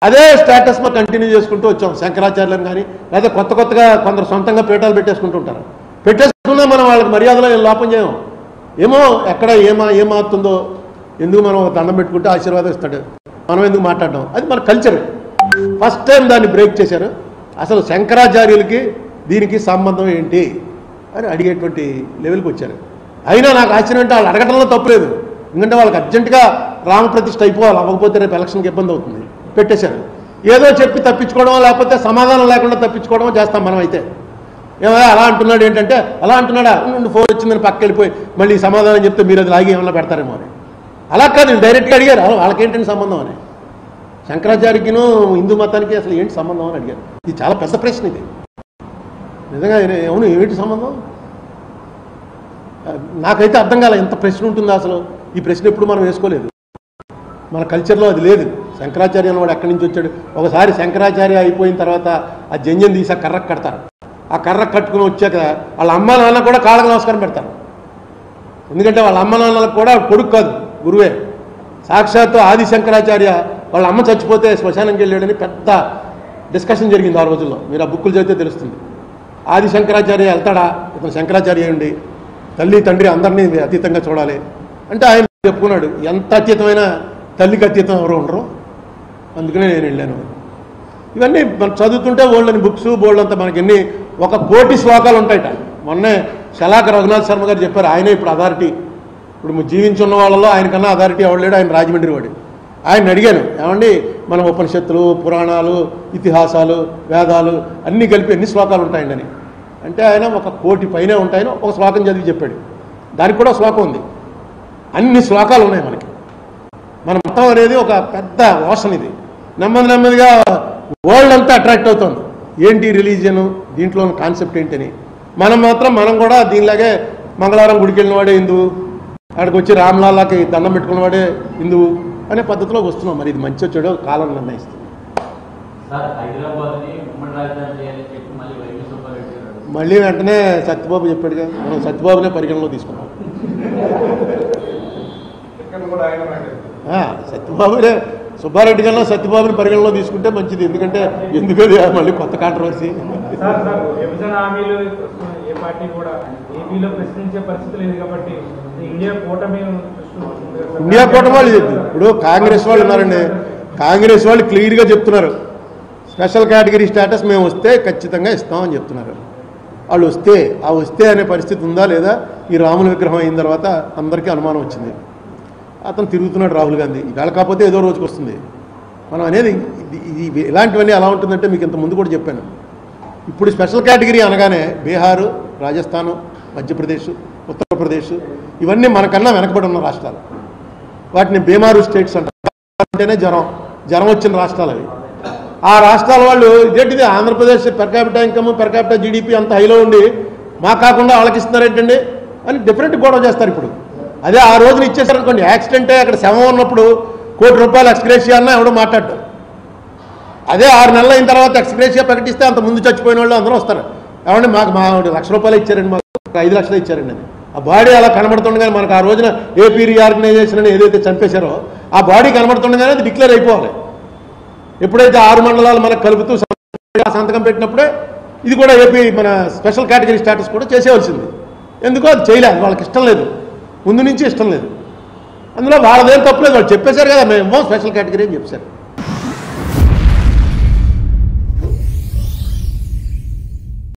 అదే స్టేటస్ మా కంటిన్యూ చేసుకుంటూ వచ్చాం. శంకరాచార్యులను కానీ లేదా కొత్తగా కొందరు సొంతంగా పీఠాలు పెట్టేసుకుంటూ ఉంటారు. పెట్టేసుకున్నా మనం వాళ్ళకి మర్యాదలో ఏం లోపం చేయం. ఏమో ఎక్కడ ఏమవుతుందో, ఎందుకు మనం దండం పెట్టుకుంటే ఆశీర్వాదం ఇస్తాడు, మనం ఎందుకు మాట్లాడడం, అది మన కల్చర్. ఫస్ట్ టైం దాన్ని బ్రేక్ చేశారు. అసలు శంకరాచార్యులకి దీనికి సంబంధం ఏంటి అని అడిగేటువంటి లెవెల్కి వచ్చారు. అయినా నాకు ఆశ్చర్యం అంటే వాళ్ళు అడగడంలో తప్పులేదు. ఎందుకంటే వాళ్ళకి అర్జెంటుగా రామప్రతిష్ఠ అయిపోవాలి, అవ్వకపోతే రేపు ఎలక్షన్కి ఇబ్బంది అవుతుంది. పెట్టేశారు. ఏదో చెప్పి తప్పించుకోవడమో లేకపోతే సమాధానం లేకుండా తప్పించుకోవడమో చేస్తాం మనం. అయితే ఏమన్నా అలా అంటున్నాడు ఏంటంటే, అలా అంటున్నాడా, నుండి ఫోన్ వచ్చిందని పక్క వెళ్ళిపోయి మళ్ళీ సమాధానం చెప్తే మీరు అది లాగి ఏమన్నా పెడతారేమో అని. అలా కాదు, డైరెక్ట్గా అడిగారు వాళ్ళకేంటండి సంబంధం అని. శంకరాచార్యకిను హిందూ మతానికి అసలు ఏంటి సంబంధం అని అడిగారు. ఇది చాలా పెద్ద ప్రశ్న. ఇది నిజంగా అవును, ఏమిటి సంబంధం నాకైతే అర్థం కాలే. ఎంత ప్రశ్న ఉంటుందో అసలు. ఈ ప్రశ్న ఎప్పుడు మనం వేసుకోలేదు, మన కల్చర్లో అది లేదు. శంకరాచార్య వాడు ఎక్కడి నుంచి వచ్చాడు. ఒకసారి శంకరాచార్య అయిపోయిన తర్వాత ఆ జంజం తీసి ఆ కర్రకు కడతారు. ఆ కర్రకు కట్టుకుని వచ్చాక వాళ్ళ అమ్మ నాన్న కూడా కాళ్ళకు నమస్కారం పెడతారు. ఎందుకంటే వాళ్ళ అమ్మ నాన్నలకు కూడా కొడుకు కాదు, గురువే. సాక్షాత్తు ఆది శంకరాచార్య వాళ్ళ అమ్మ చచ్చిపోతే శ్మశానంకి వెళ్ళాడని పెద్ద డిస్కషన్ జరిగింది ఆ రోజుల్లో. మీరు ఆ బుక్కులు చదివితే తెలుస్తుంది. ఆది శంకరాచార్య వెళ్తాడా, ఇతను శంకరాచార్య ఉండి తల్లి తండ్రి అందరినీ అతీతంగా చూడాలి అంటే ఆయన చెప్పుకున్నాడు, ఎంత అతీతమైన తల్లికి అతీతం ఎవరు ఉండరు, అందుకనే నేను వెళ్ళాను. ఇవన్నీ మనం చదువుతుంటే ఓళ్ళని బుక్స్ బోల్డంతా మనకి ఎన్ని 1 కోటి శ్లోకాలు ఉంటాయట. మొన్నే శలాక రఘునాథ్ శర్మ గారు చెప్పారు, ఆయనే ఇప్పుడు అథారిటీ. ఇప్పుడు జీవించున్న వాళ్ళలో ఆయనకన్నా అథారిటీ ఎవడలేడు, ఆయన రాజమండ్రి వాడు. ఆయన అడిగాను, ఏమండి మన ఉపనిషత్తులు, పురాణాలు, ఇతిహాసాలు, వేదాలు అన్నీ కలిపి ఎన్ని శ్లోకాలు ఉంటాయండి అని అంటే ఆయన 1 కోటి పైనే ఉంటాయని ఒక శ్లోకం చదివి చెప్పాడు. దానికి కూడా శ్లోకం ఉంది. అన్ని శ్లోకాలు ఉన్నాయి మనకి. మన మతం అనేది ఒక పెద్ద ఓషన్. ఇది నెమ్మదిగా వరల్డ్ అంతా అట్రాక్ట్ అవుతుంది. ఏంటి రిలీజియను, దీంట్లో కాన్సెప్ట్ ఏంటని. మనం కూడా దీనిలాగే మంగళవారం గుడికి వెళ్ళిన వాడే హిందువు, అక్కడికి వచ్చి రామ్లాలాకి దండం పెట్టుకున్నవాడే హిందువు అనే పద్ధతిలోకి వస్తున్నాం. మరి ఇది మంచి చెడో కాలం నిర్ణయిస్తుంది. మళ్ళీ వెంటనే సత్యబాబు చెప్పాడుగా, మనం సత్యబాబునే పరిగణలో తీసుకున్నాం. సత్యబాబునే, సుబ్బారెడ్డి కన్నా సత్యబాబుని పరిగణలో తీసుకుంటే మంచిది. ఎందుకంటే ఎందుకది మళ్ళీ కొత్త కాంట్రవర్సీ. ఇండియా కూటమి వాళ్ళు ఇప్పుడు కాంగ్రెస్ వాళ్ళు ఉన్నారండి. కాంగ్రెస్ వాళ్ళు క్లియర్గా చెప్తున్నారు, స్పెషల్ కేటగిరీ స్టేటస్ మేము వస్తే ఖచ్చితంగా ఇస్తామని చెప్తున్నారు. వాళ్ళు వస్తే అనే పరిస్థితి ఉందా లేదా, ఈ రాముల విగ్రహం అయిన తర్వాత అందరికీ అనుమానం వచ్చింది. అతను తిరుగుతున్నాడు రాహుల్ గాంధీ. ఇవాళ కాకపోతే ఏదో రోజుకి వస్తుంది. మనం అనేది ఇలాంటివన్నీ ఎలా ఉంటుందంటే మీకు ఇంత ముందు కూడా చెప్పాను. ఇప్పుడు స్పెషల్ కేటగిరీ అనగానే బీహారు, రాజస్థాను, మధ్యప్రదేశ్, ఉత్తరప్రదేశ్ ఇవన్నీ మనకన్నా వెనకబడి ఉన్న రాష్ట్రాలు. వాటిని బీమారు స్టేట్స్ అంటేనే జ్వరం వచ్చిన రాష్ట్రాలు అవి. ఆ రాష్ట్రాల వాళ్ళు ఇదేంటిది Andhra Pradesh per capita income, per capita GDP అంత హైలో ఉండి మా కాకుండా వాళ్ళకి ఇస్తున్నారేంటండి అని డిఫరెంట్ గొడవ చేస్తారు. ఇప్పుడు అదే ఆ రోజున ఇచ్చేసారనుకోండి, యాక్సిడెంటే అక్కడ శవం ఉన్నప్పుడు ₹1 కోటి ఎక్స్గ్రేషియా అన్నా ఎవడో మాట్లాడతారు. అదే 6 నెలలు అయిన తర్వాత ఎక్స్గ్రేషియా ప్రకటిస్తే అంత ముందు చచ్చిపోయిన వాళ్ళు అందరూ వస్తారు. ఏమంటే మాకు ₹1,00,000 ఇచ్చారండి, మాకు 5 లక్షలు ఇచ్చారండి అని. ఆ బాడీ అలా కనబడుతుండగానే మనకు ఆ రోజున ఏపీ రీఆర్గనైజేషన్ అని ఏదైతే చంపేశారో ఆ బాడీ కనబడుతుండగానే అది డిక్లేర్ అయిపోవాలి. ఎప్పుడైతే 6 మండలాలు మనకు కలుపుతూ సంతకం పెట్టినప్పుడే ఇది కూడా ఏపీ మన స్పెషల్ కేటగిరీ స్టేటస్ కూడా చేసేవలసింది. ఎందుకో అది చేయలేదు, వాళ్ళకి ఇష్టం లేదు, ముందు నుంచి ఇష్టం లేదు. అందులో వాళ్ళదేం తప్పలేదు, వాళ్ళు చెప్పేశారు కదా మేము స్పెషల్ కేటగిరీ అని చెప్పారు.